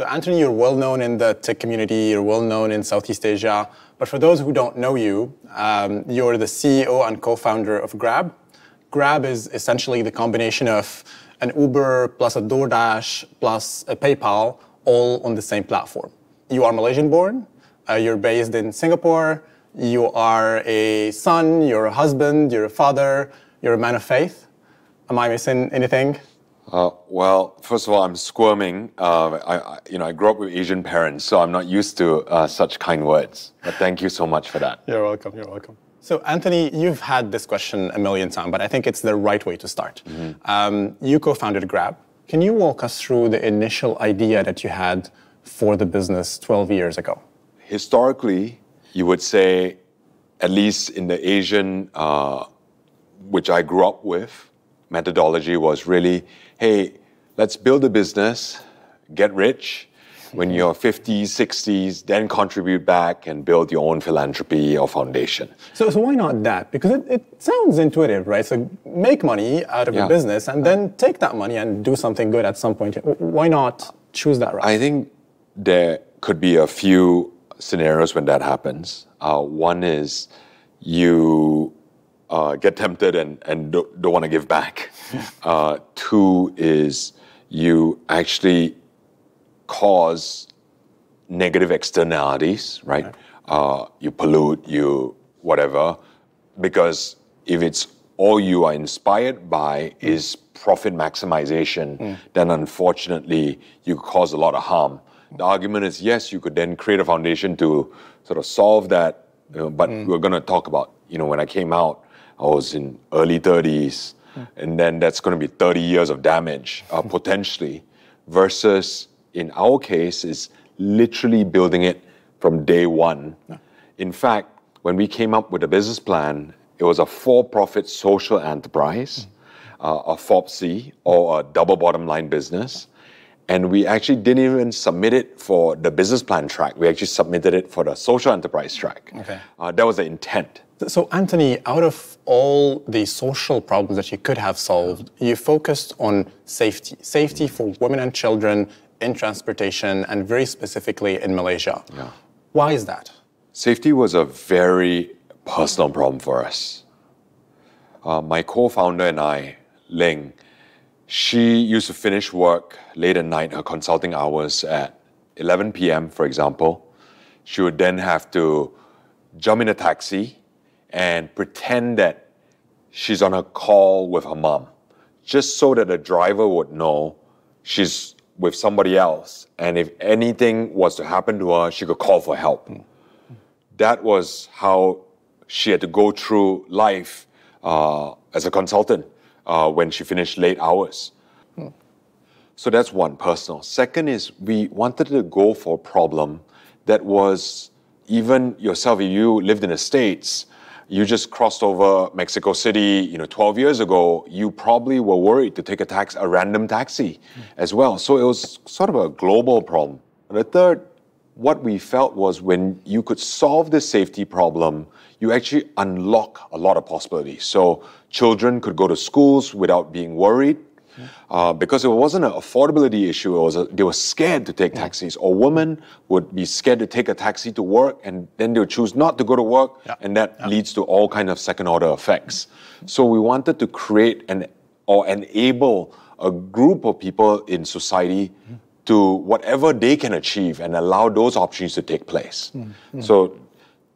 So Anthony, you're well known in the tech community, you're well known in Southeast Asia, but for those who don't know you, you're the CEO and co-founder of Grab. Grab is essentially the combination of an Uber plus a DoorDash plus a PayPal all on the same platform. You are Malaysian born, you're based in Singapore, you are a son, you're a husband, you're a father, you're a man of faith. Am I missing anything? Well, first of all, I'm squirming. I grew up with Asian parents, so I'm not used to such kind words. But thank you so much for that. You're welcome, you're welcome. So Anthony, you've had this question a million times, but I think it's the right way to start. You co-founded Grab. Can you walk us through the initial idea that you had for the business 12 years ago? Historically, you would say, at least in the Asian, which I grew up with, methodology was really, hey, let's build a business, get rich. When you're 50s, 60s, then contribute back and build your own philanthropy or foundation. So why not that? Because it sounds intuitive, right? So make money out of a business and then take that money and do something good at some point. Why not choose that route? I think there could be a few scenarios when that happens. One is you get tempted and don't want to give back. Two is you actually cause negative externalities, right? You pollute, you whatever. Because if it's all you are inspired by is profit maximization, then unfortunately you cause a lot of harm. The argument is, yes, you could then create a foundation to sort of solve that, but we're going to talk about, when I came out, I was in early 30s, and then that's going to be 30 years of damage, potentially, versus in our case is literally building it from day one. In fact, when we came up with a business plan, it was a for-profit social enterprise, a FOBC, or a double bottom line business. And we actually didn't even submit it for the business plan track. We actually submitted it for the social enterprise track. Okay. That was the intent. So Anthony, out of all the social problems that you could have solved, you focused on safety. Safety for women and children in transportation and very specifically in Malaysia. Why is that? Safety was a very personal problem for us. My co-founder and I, Ling, she used to finish work late at night, her consulting hours at 11 p.m., for example. She would then have to jump in a taxi and pretend that she's on a call with her mom, just so that the driver would know she's with somebody else. And if anything was to happen to her, she could call for help. That was how she had to go through life as a consultant when she finished late hours. So that's one, personal. Second is we wanted to go for a problem that was, even yourself, if you lived in the States, you just crossed over Mexico City, 12 years ago, you probably were worried to take a random taxi as well. So it was sort of a global problem. And the third, what we felt was when you could solve this safety problem, you actually unlock a lot of possibilities. So children could go to schools without being worried. Because it wasn't an affordability issue, they were scared to take taxis. Or women would be scared to take a taxi to work, and then they would choose not to go to work, and that leads to all kinds of second-order effects. So we wanted to create or enable a group of people in society to whatever they can achieve and allow those opportunities to take place. So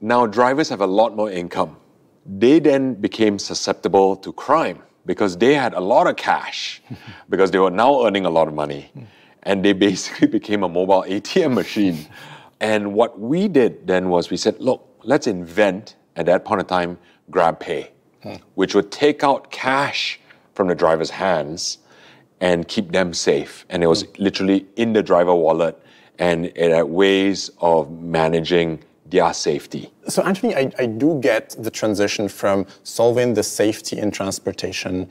now drivers have a lot more income. They then became susceptible to crime, because they had a lot of cash, because they were now earning a lot of money. And they basically became a mobile ATM machine. And what we did then was we said, look, let's invent, at that point in time, GrabPay, which would take out cash from the driver's hands and keep them safe. And it was literally in the driver wallet, and it had ways of managing their safety. So Anthony, I do get the transition from solving the safety in transportation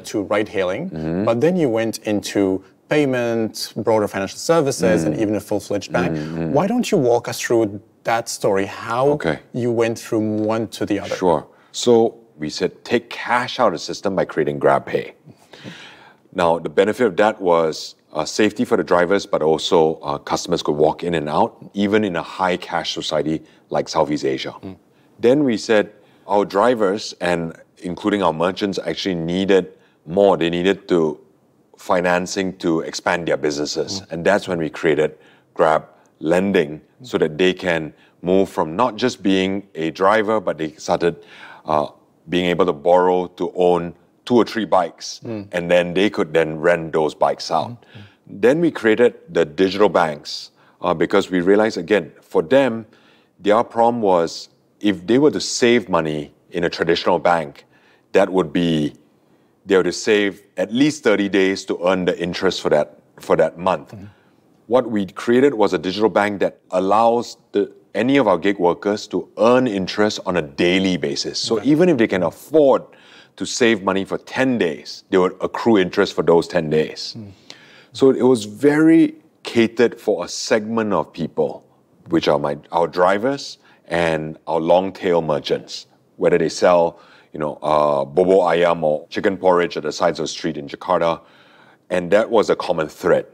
to ride-hailing, but then you went into payment, broader financial services, and even a full-fledged bank. Why don't you walk us through that story, how you went from one to the other? Sure. So we said take cash out of the system by creating GrabPay. Now, the benefit of that was safety for the drivers, but also customers could walk in and out, even in a high cash society like Southeast Asia. Then we said our drivers and including our merchants actually needed more. They needed to financing to expand their businesses. And that's when we created Grab Lending so that they can move from not just being a driver, but they started being able to borrow to own 2 or 3 bikes. And then they could then rent those bikes out. Then we created the digital banks because we realized, again, for them, their problem was if they were to save money in a traditional bank, that would be they were to save at least 30 days to earn the interest for that month. What we created was a digital bank that allows any of our gig workers to earn interest on a daily basis. So even if they can afford to save money for 10 days, they would accrue interest for those 10 days. So it was very catered for a segment of people, which are our drivers and our long-tail merchants, whether they sell bobo ayam or chicken porridge at the sides of the street in Jakarta. And that was a common thread,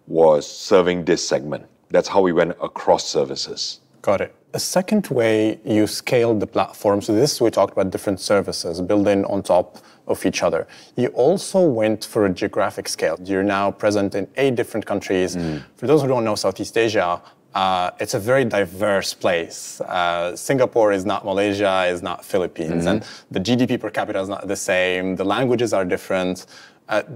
was serving this segment. That's how we went across services. Got it. A second way you scaled the platform, so this we talked about different services building on top of each other. You also went for a geographic scale. You're now present in 8 different countries. For those who don't know Southeast Asia, it's a very diverse place. Singapore is not Malaysia, is not Philippines, and the GDP per capita is not the same. The languages are different.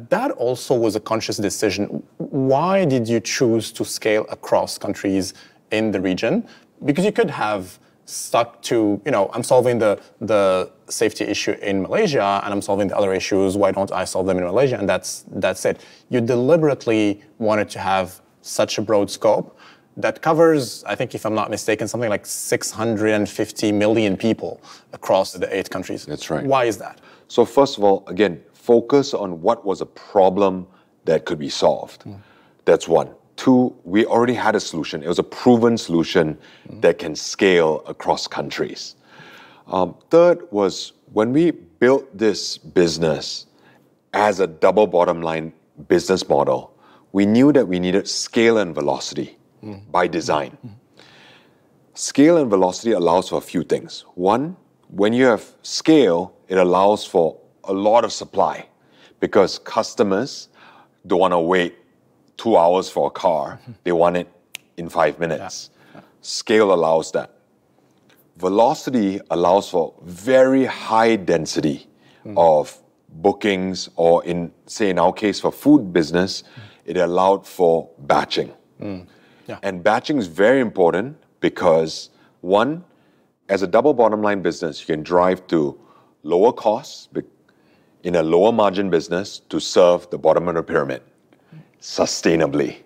That also was a conscious decision. Why did you choose to scale across countries in the region? Because you could have stuck to, I'm solving the safety issue in Malaysia and I'm solving the other issues. Why don't I solve them in Malaysia? And that's it. You deliberately wanted to have such a broad scope that covers, I think if I'm not mistaken, something like 650 million people across the 8 countries. That's right. Why is that? So first of all, again, focus on what was a problem that could be solved. That's one. 2, we already had a solution. It was a proven solution that can scale across countries. Third was when we built this business as a double bottom line business model, we knew that we needed scale and velocity by design. Scale and velocity allows for a few things. One, when you have scale, it allows for a lot of supply because customers don't want to wait 2 hours for a car. They want it in 5 minutes. Scale allows that. Velocity allows for very high density of bookings, or in our case for food business, it allowed for batching. And batching is very important because one, as a double bottom line business, you can drive to lower costs in a lower margin business to serve the bottom of the pyramid sustainably.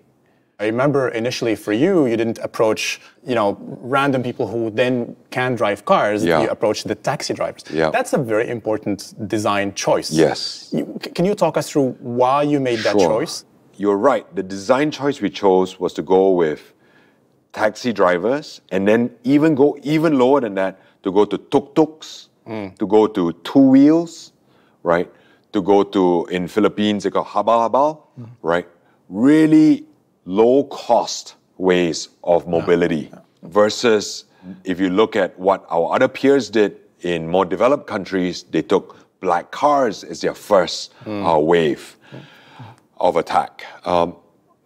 I remember initially for you didn't approach, random people who then can drive cars. You approached the taxi drivers. That's a very important design choice. Yes. Can you talk us through why you made that choice? You're right. The design choice we chose was to go with taxi drivers and then go even lower than that to go to tuk-tuks, to go to 2 wheels, right? To go to, in Philippines, they call habal-habal, right? Really low-cost ways of mobility versus if you look at what our other peers did in more developed countries, they took black cars as their first wave of attack.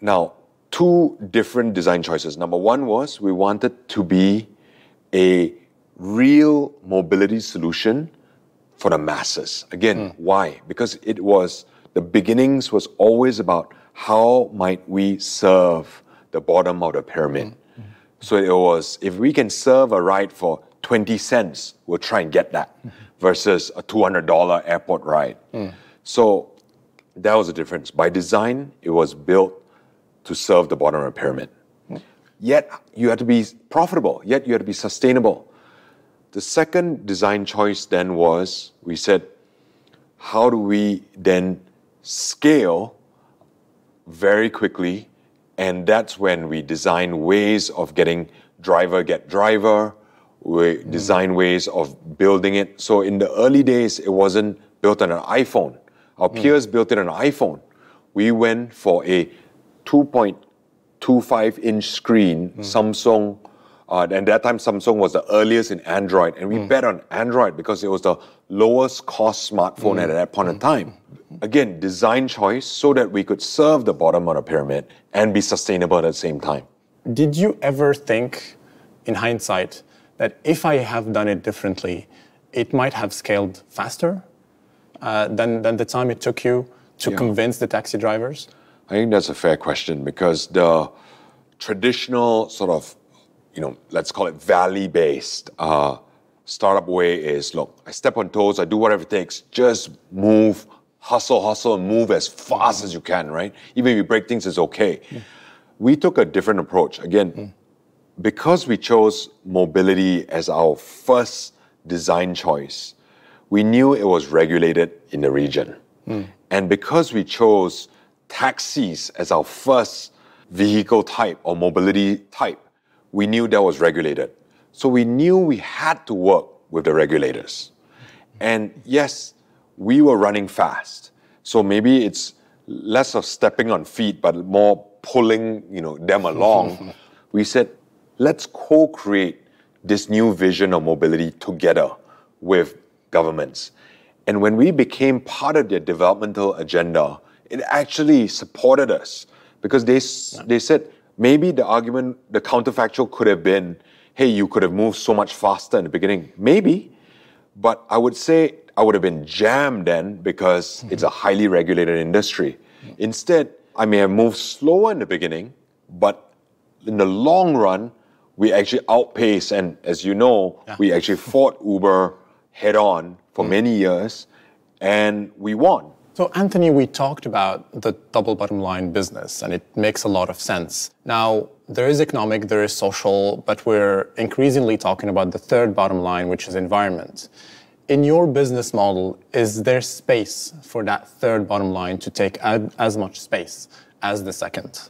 Now, 2 different design choices. Number 1 was we wanted to be a real mobility solution for the masses. Again, why? Because the beginnings was always about how might we serve the bottom of the pyramid. So it was, if we can serve a ride for 20 cents, we'll try and get that versus a $200 airport ride. So that was the difference. By design, it was built to serve the bottom of the pyramid. Yet you had to be profitable, yet you had to be sustainable. The second design choice then was, we said, how do we then scale very quickly? And that's when we design ways of getting driver get driver. We design ways of building it. So in the early days, it wasn't built on an iPhone. Our peers built it on an iPhone. We went for a 2.25-inch screen, Samsung, and that time Samsung was the earliest in Android, and we bet on Android because it was the lowest cost smartphone at that point in time. Again, design choice so that we could serve the bottom of the pyramid and be sustainable at the same time. Did you ever think, in hindsight, that if I have done it differently, it might have scaled faster than the time it took you to convince the taxi drivers? I think that's a fair question because the traditional sort of, let's call it valley-based startup way is, look, I step on toes, I do whatever it takes, just move, hustle, and move as fast as you can, right? Even if you break things, it's okay. We took a different approach. Again, because we chose mobility as our first design choice, we knew it was regulated in the region. And because we chose taxis as our first vehicle type or mobility type, we knew that was regulated. So we knew we had to work with the regulators. And yes, we were running fast. So maybe it's less of stepping on feet, but more pulling, them along. We said, let's co-create this new vision of mobility together with governments. And when we became part of their developmental agenda, it actually supported us because they said, maybe the argument, the counterfactual could have been, hey, you could have moved so much faster in the beginning. Maybe, but I would say I would have been jammed then because it's a highly regulated industry. Instead, I may have moved slower in the beginning, but in the long run, we actually outpaced. And as you know, we actually fought Uber head on for many years and we won. So Anthony, we talked about the double bottom line business and it makes a lot of sense. Now, there is economic, there is social, but we're increasingly talking about the third bottom line, which is environment. In your business model, is there space for that third bottom line to take as much space as the second?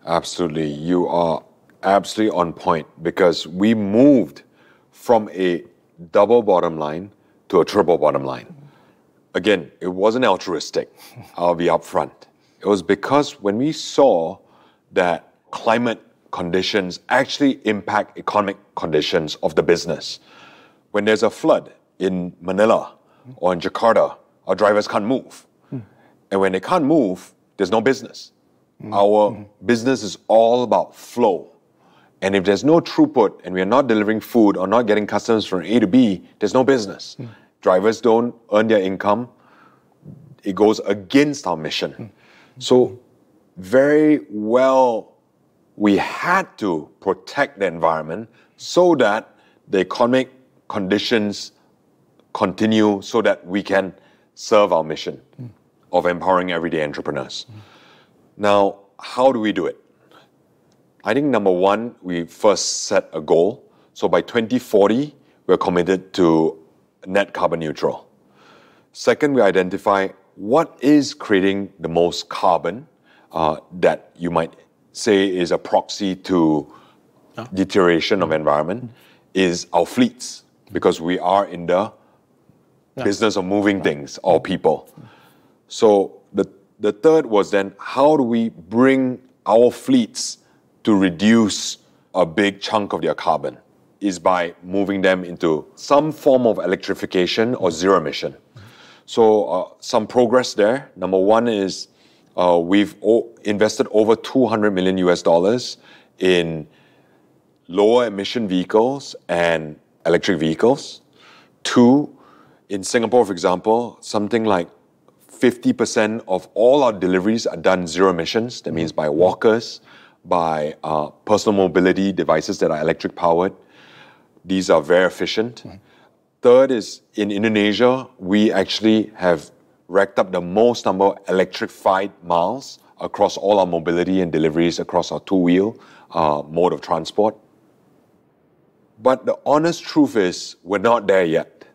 Absolutely. You are absolutely on point because we moved from a double bottom line to a triple bottom line. Again, it wasn't altruistic. I'll be upfront. It was because when we saw that climate conditions actually impact economic conditions of the business. When there's a flood in Manila or in Jakarta, our drivers can't move. And when they can't move, there's no business. Our business is all about flow. And if there's no throughput and we're not delivering food or not getting customers from A to B, there's no business. Drivers don't earn their income. It goes against our mission. So very well, we had to protect the environment so that the economic conditions continue so that we can serve our mission of empowering everyday entrepreneurs. Now, how do we do it? I think number one, we first set a goal. So by 2040, we're committed to net carbon neutral. Second, we identify what is creating the most carbon that you might say is a proxy to deterioration of environment is our fleets, because we are in the business of moving things or people. So the third was then, how do we bring our fleets to reduce a big chunk of their carbon? Is by moving them into some form of electrification or zero emission. So some progress there. Number one is we've invested over $200 million in lower emission vehicles and electric vehicles. Two, in Singapore, for example, something like 50% of all our deliveries are done zero emissions. That means by walkers, by personal mobility devices that are electric powered. These are very efficient. Third is in Indonesia, we actually have racked up the most number of electrified miles across all our mobility and deliveries across our two-wheel mode of transport. But the honest truth is, we're not there yet.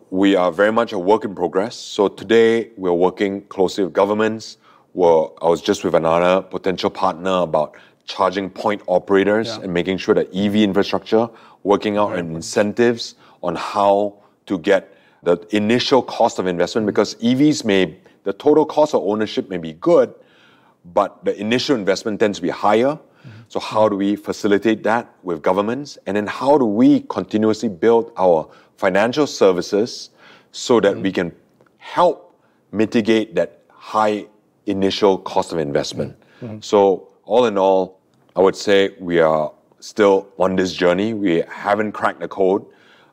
We are very much a work in progress. So today, we're working closely with governments. I was just with another potential partner about charging point operators and making sure that EV infrastructure, working out incentives on how to get the initial cost of investment, because EVs the total cost of ownership may be good, but the initial investment tends to be higher. So how do we facilitate that with governments? And then how do we continuously build our financial services so that we can help mitigate that high initial cost of investment? So all in all, I would say we are still on this journey. We haven't cracked the code,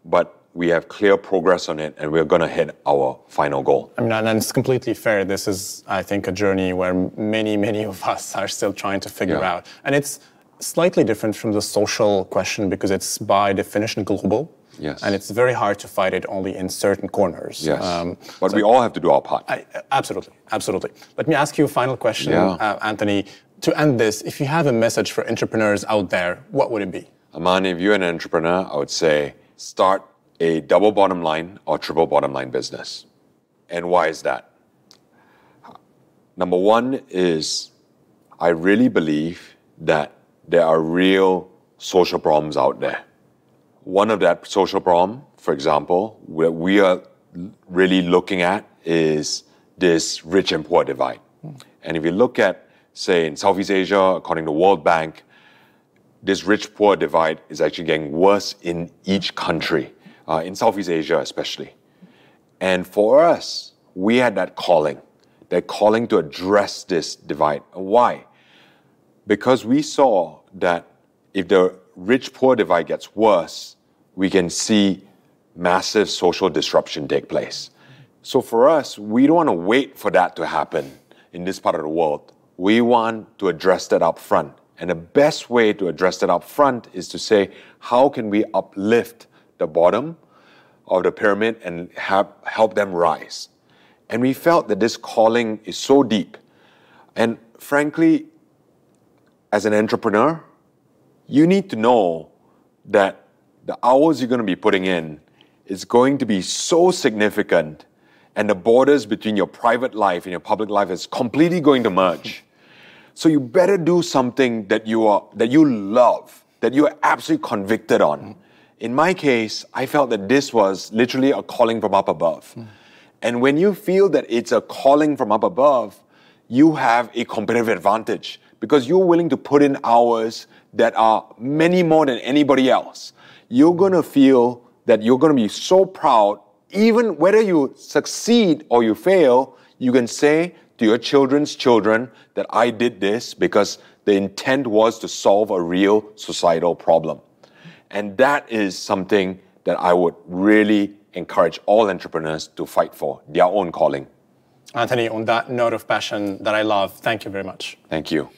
but we have clear progress on it, and we're going to hit our final goal. I mean, and it's completely fair. This is, I think, a journey where many of us are still trying to figure out. And it's slightly different from the social question because it's by definition global. Yes. And it's very hard to fight it only in certain corners. Yes. But we all have to do our part. Absolutely. Let me ask you a final question, Anthony. To end this, if you have a message for entrepreneurs out there, what would it be? Aman, if you're an entrepreneur, I would say start a double bottom line or triple bottom line business. And why is that? Number one is I really believe that there are real social problems out there. One of that social problem, for example, where we are really looking at is this rich and poor divide. And if you look at, say, in Southeast Asia, according to World Bank, this rich-poor divide is actually getting worse in each country, in Southeast Asia especially. And for us, we had that calling to address this divide. Why? Because we saw that if the rich-poor divide gets worse, we can see massive social disruption take place. So for us, we don't want to wait for that to happen in this part of the world. We want to address that up front. And the best way to address that up front is to say, how can we uplift the bottom of the pyramid and help them rise? And we felt that this calling is so deep. And frankly, as an entrepreneur, you need to know that the hours you're going to be putting in is going to be so significant, and the borders between your private life and your public life is completely going to merge. So you better do something that you love, that you are absolutely convicted on. In my case, I felt that this was literally a calling from up above. And when you feel that it's a calling from up above, you have a competitive advantage because you're willing to put in hours that are many more than anybody else. You're going to feel that you're going to be so proud, even whether you succeed or you fail, you can say to your children's children that I did this because the intent was to solve a real societal problem. And that is something that I would really encourage all entrepreneurs to fight for, their own calling. Anthony, on that note of passion that I love, thank you very much. Thank you.